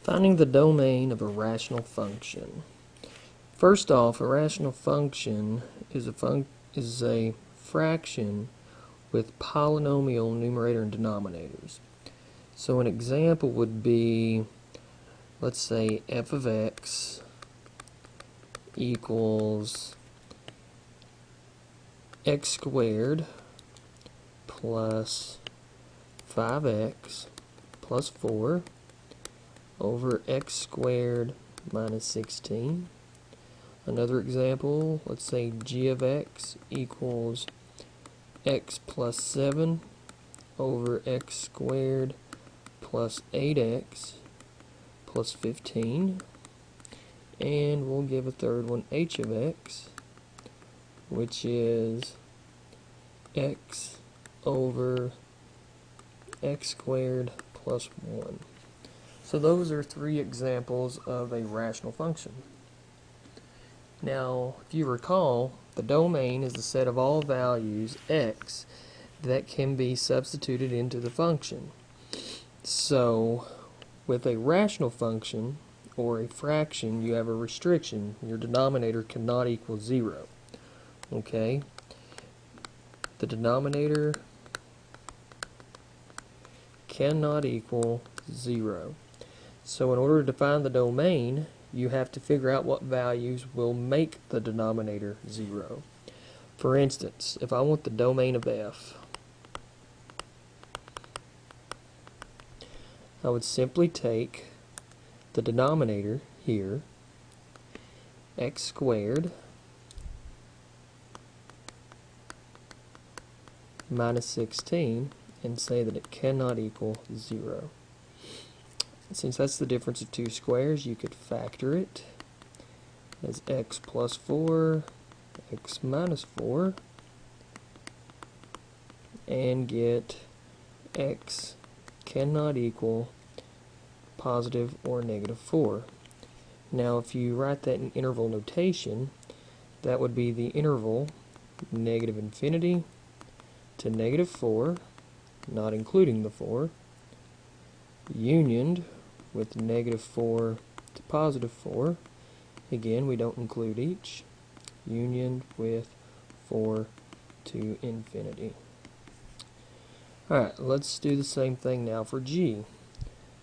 Finding the domain of a rational function. First off, a rational function is a fraction with polynomial numerator and denominators. So an example would be, let's say f of x equals x squared plus 5x plus 4 over x squared minus 16. Another example, let's say g of x equals x plus 7 over x squared plus 8x plus 15. And we'll give a third one, h of x, which is x over x squared plus 1. So those are three examples of a rational function. Now, if you recall, the domain is the set of all values x that can be substituted into the function. So, with a rational function or a fraction, you have a restriction. Your denominator cannot equal 0. Okay? The denominator cannot equal 0. So in order to define the domain, you have to figure out what values will make the denominator 0. For instance, if I want the domain of f, I would simply take the denominator here, x squared minus 16, and say that it cannot equal 0. Since that's the difference of two squares, you could factor it as x plus 4, x minus 4, and get x cannot equal positive or negative 4. Now if you write that in interval notation, that would be the interval negative infinity to negative 4, not including the 4, unioned with negative 4 to positive 4. Again, we don't include each. Unioned with 4 to infinity. Alright, let's do the same thing now for g.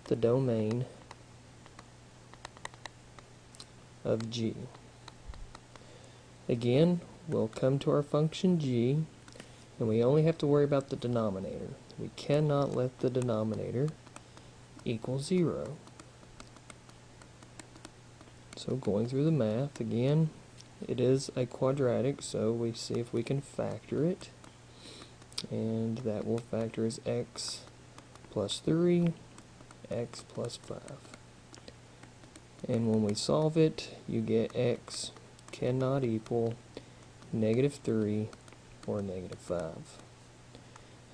The domain of g. Again, we'll come to our function g, and we only have to worry about the denominator. We cannot let the denominator equal 0. So going through the math, again, it is a quadratic, so we see if we can factor it. And that will factor as x plus 3, x plus 5. And when we solve it, you get x cannot equal negative 3 or negative 5.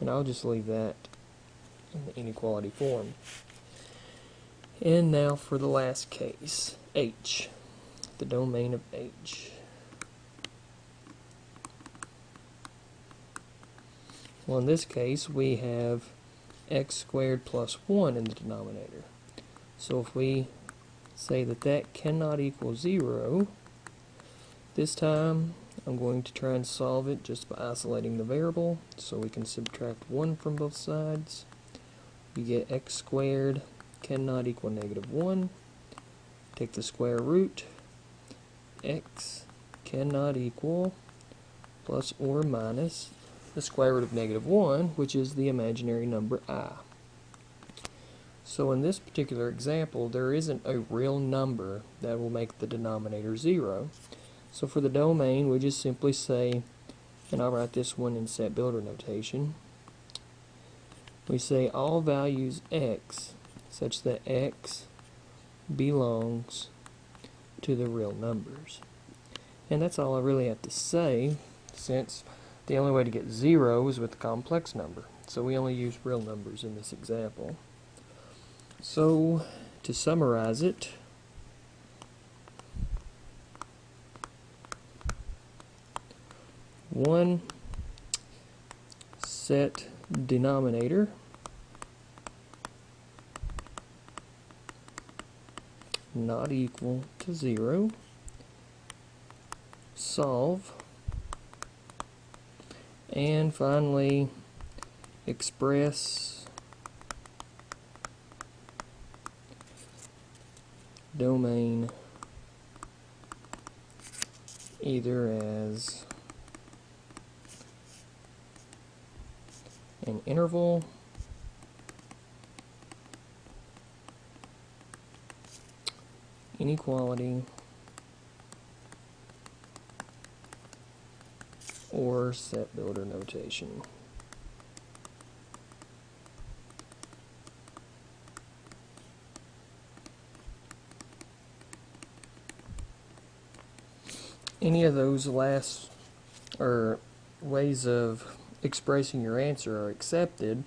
And I'll just leave that in the inequality form. And now for the last case, h, the domain of h. Well, in this case, we have x squared plus 1 in the denominator. So if we say that that cannot equal 0, this time I'm going to try and solve it just by isolating the variable, so we can subtract 1 from both sides. We get x squared cannot equal negative 1. Take the square root. X cannot equal plus or minus the square root of negative 1, which is the imaginary number I. So in this particular example, there isn't a real number that will make the denominator 0. So for the domain, we just simply say, and I'll write this one in set builder notation, we say all values x such that x belongs to the real numbers. And that's all I really have to say, since the only way to get 0 is with a complex number. So we only use real numbers in this example. So to summarize it, one, set denominator not equal to 0. Solve. And finally, express domain either as an interval inequality or set builder notation. Any of those last ways of expressing your answer are accepted.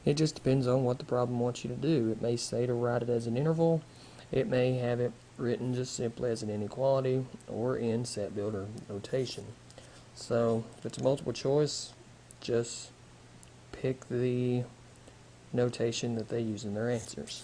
It just depends on what the problem wants you to do. It may say to write it as an interval. It may have it written just simply as an inequality or in set builder notation. So if it's a multiple choice, just pick the notation that they use in their answers.